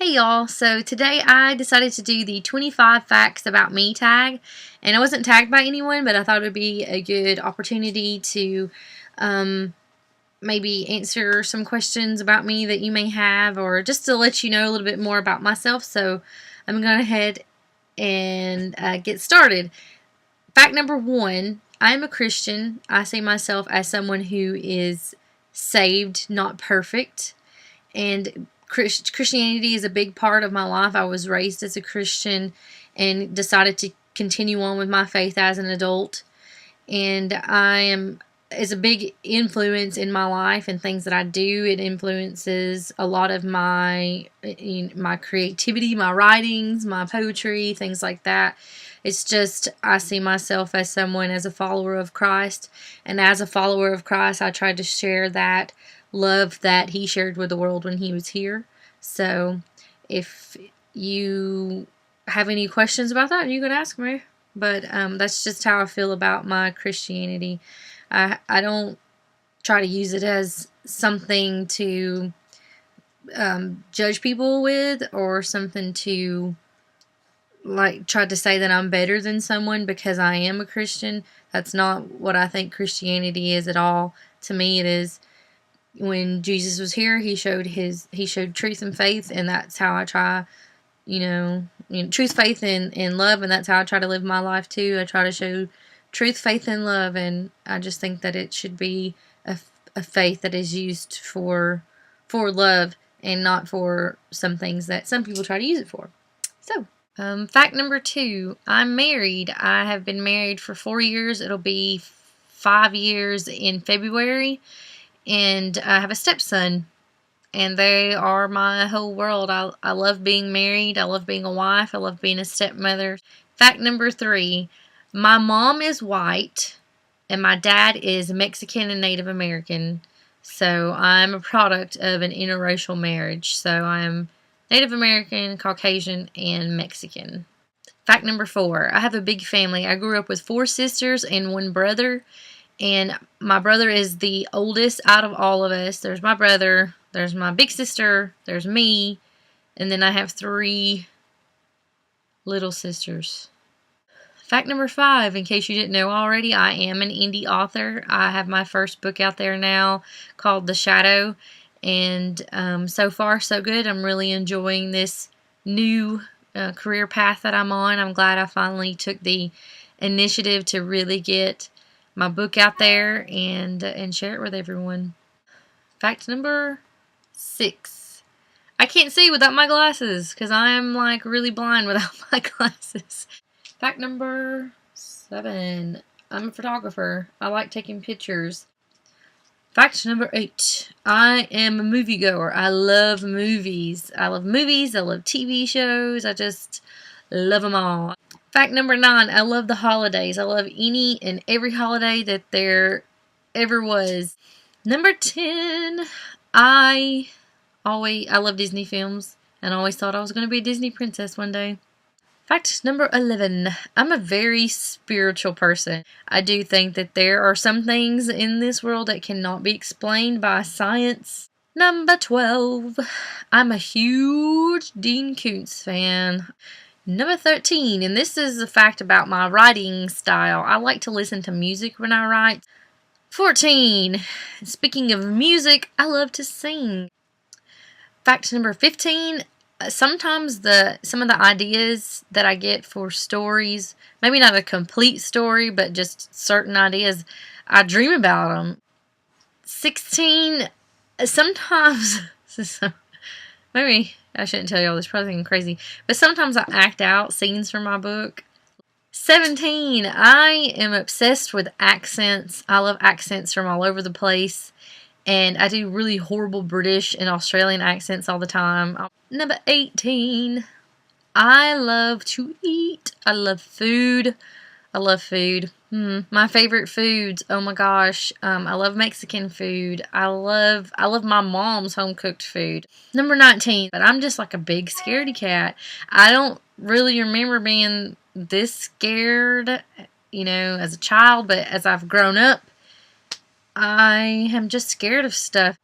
Hey y'all, so today I decided to do the 25 facts about me tag, and I wasn't tagged by anyone, but I thought it would be a good opportunity to maybe answer some questions about me that you may have, or just to let you know a little bit more about myself. So I'm going to go ahead and get started. Fact number 1, I am a Christian. I see myself as someone who is saved, not perfect, and Christianity is a big part of my life. I was raised as a Christian and decided to continue on with my faith as an adult. And it's a big influence in my life and things that I do. It influences a lot of my creativity, my writings, my poetry, things like that. It's just, I see myself as someone, as a follower of Christ. And as a follower of Christ, I try to share that love that he shared with the world when he was here. So if you have any questions about that, you can ask me. But that's just how I feel about my Christianity. I don't try to use it as something to judge people with, or something to try to say that I'm better than someone because I am a Christian. That's not what I think Christianity is at all. To me, it is, when Jesus was here, he showed truth and faith, and that's how I try, truth, faith, and love, and that's how I try to live my life too. I try to show truth, faith, and love, and I just think that it should be a faith that is used for love and not for some things that some people try to use it for. So, fact number 2, I'm married. I have been married for 4 years. It'll be 5 years in February. And I have a stepson, and they are my whole world. I love being married. I love being a wife. I love being a stepmother. Fact number 3, my mom is white, and my dad is Mexican and Native American. So I'm a product of an interracial marriage. So I'm Native American, Caucasian, and Mexican. Fact number 4, I have a big family. I grew up with 4 sisters and 1 brother. And my brother is the oldest out of all of us. There's my brother, there's my big sister, there's me, and then I have 3 little sisters. Fact number 5, in case you didn't know already, I am an indie author. I have my first book out there now called The Shadow, and so far so good. I'm really enjoying this new career path that I'm on. I'm glad I finally took the initiative to really get my book out there and share it with everyone. Fact number 6, I can't see without my glasses because I am really blind without my glasses. Fact number 7, I'm a photographer. I like taking pictures. Fact number 8, I am a moviegoer. I love movies. I love TV shows. I just love them all. Fact number 9, I love the holidays. I love any and every holiday that there ever was. Number 10, I love Disney films, and I always thought I was going to be a Disney princess one day. Fact number 11, I'm a very spiritual person. I do think that there are some things in this world that cannot be explained by science. Number 12, I'm a huge Dean Koontz fan. Number 13, and this is a fact about my writing style. I like to listen to music when I write. 14, speaking of music, I love to sing. Fact number 15, sometimes some of the ideas that I get for stories, maybe not a complete story, but just certain ideas, I dream about them. 16, sometimes, maybe I shouldn't tell y'all this, probably thinking crazy, but sometimes I act out scenes from my book. 17, I am obsessed with accents. I love accents from all over the place, and I do really horrible British and Australian accents all the time. Number 18, I love to eat. I love food. My favorite foods, oh my gosh, I love Mexican food. I love my mom's home cooked food. Number 19, but I'm just like a big scaredy cat. I don't really remember being this scared, as a child, but as I've grown up, I am just scared of stuff.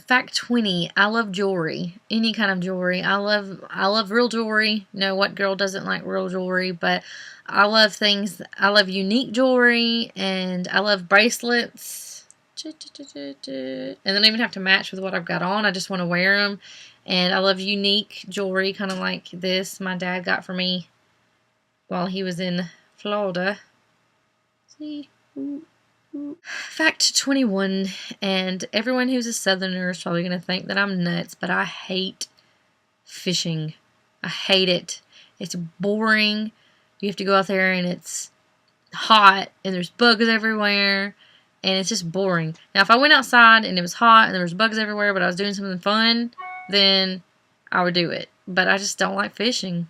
Fact 20, I love jewelry. Any kind of jewelry. I love real jewelry. You know, what girl doesn't like real jewelry? But I love things. I love unique jewelry, and I love bracelets. And they don't even have to match with what I've got on. I just want to wear them. And I love unique jewelry, kind of like this my dad got for me while he was in Florida. See? Ooh. Fact 21, and everyone who's a southerner is probably going to think that I'm nuts, but I hate fishing. I hate it. It's boring. You have to go out there and it's hot and there's bugs everywhere and it's just boring. Now, if I went outside and it was hot and there was bugs everywhere, but I was doing something fun, then I would do it. But I just don't like fishing.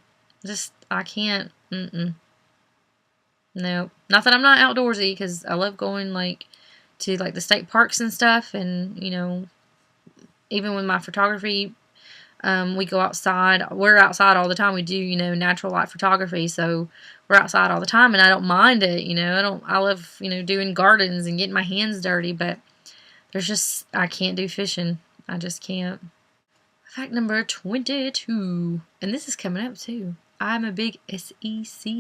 I can't. No, not that I'm not outdoorsy, because I love going to the state parks and stuff, and even with my photography, we go outside. We're outside all the time. We do natural light photography, so we're outside all the time, and I don't mind it. I love doing gardens and getting my hands dirty, but I can't do fishing. I just can't. Fact number 22, and this is coming up too. I'm a big SEC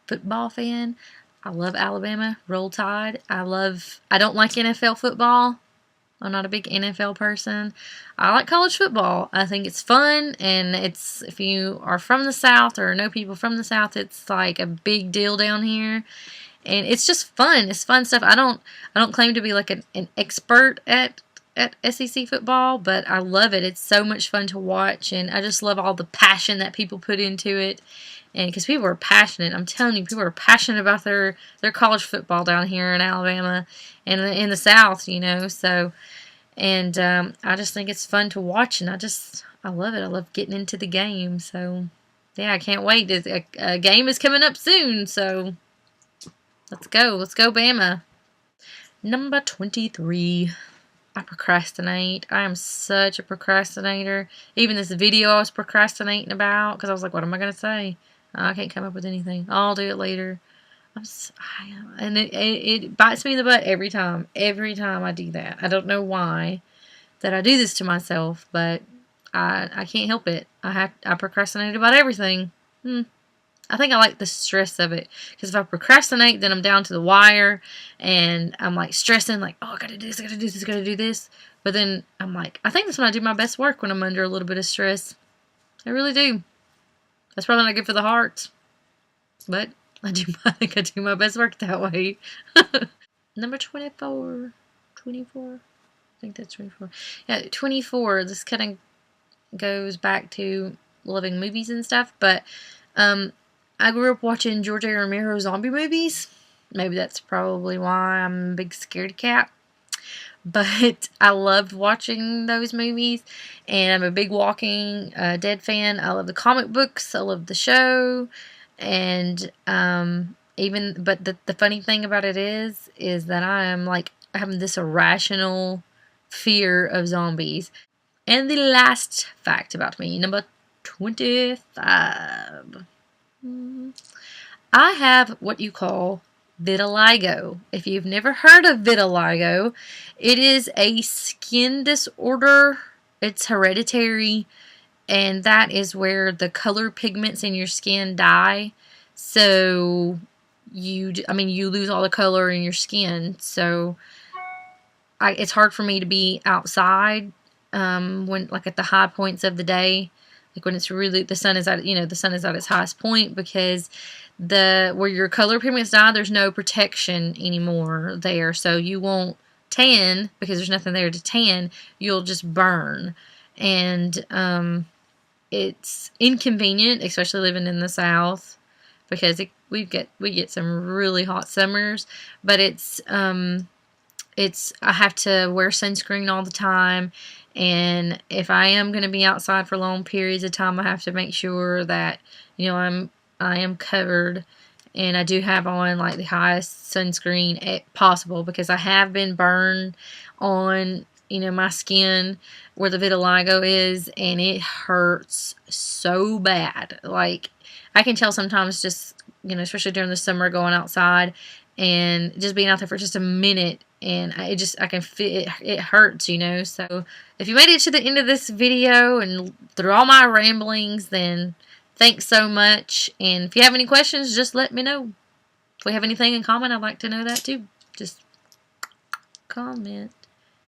football fan. I love Alabama. Roll Tide. I don't like NFL football. I'm not a big NFL person. I like college football. I think it's fun, and if you are from the South or know people from the South, it's like a big deal down here. And it's just fun. It's fun stuff. I don't claim to be like an expert at SEC football, but I love it. It's so much fun to watch, and I just love all the passion that people put into it. And because people are passionate, I'm telling you, people are passionate about their college football down here in Alabama and in the South, So, and I just think it's fun to watch, and I love it. I love getting into the game. So, yeah, I can't wait. A game is coming up soon, so let's go, Bama. Number 23. I procrastinate. I am such a procrastinator. Even this video I was procrastinating about, because I was like, what am I going to say? I can't come up with anything. I'll do it later. And it bites me in the butt every time. Every time I do that. I don't know why that I do this to myself, but I can't help it. I procrastinate about everything. I think I like the stress of it, because if I procrastinate, then I'm down to the wire, and I'm like stressing, like, oh, I gotta do this, I gotta do this, I gotta do this. But then I'm like, I think that's when I do my best work, when I'm under a little bit of stress. I really do. That's probably not good for the heart, but I think I do my best work that way. Number 24. 24? I think that's 24. Yeah, 24. This kind of goes back to loving movies and stuff, but I grew up watching George A. Romero zombie movies. Maybe that's probably why I'm a big scaredy cat. But I loved watching those movies, and I'm a big Walking Dead fan. I love the comic books. I love the show, and but the funny thing about it is that I am having this irrational fear of zombies. And the last fact about me, number 25. I have what you call vitiligo. If you've never heard of vitiligo, it is a skin disorder. It's hereditary, and that is where the color pigments in your skin die. So you lose all the color in your skin. So it's hard for me to be outside when at the high points of the day. When it's really the sun is at its highest point, because where your color pigments die, there's no protection anymore there, so you won't tan because there's nothing there to tan. You'll just burn, and it's inconvenient, especially living in the South, because we get some really hot summers, but I have to wear sunscreen all the time. And if I am going to be outside for long periods of time, I have to make sure that I am covered, and I do have on the highest sunscreen possible, because I have been burned on my skin where the vitiligo is, and it hurts so bad. I can tell sometimes, just especially during the summer, going outside and just being out there for just a minute, and I can feel it, it hurts, you know. So if you made it to the end of this video and through all my ramblings, then thanks so much. And if you have any questions, just let me know. If we have anything in common, I'd like to know that too. Just comment.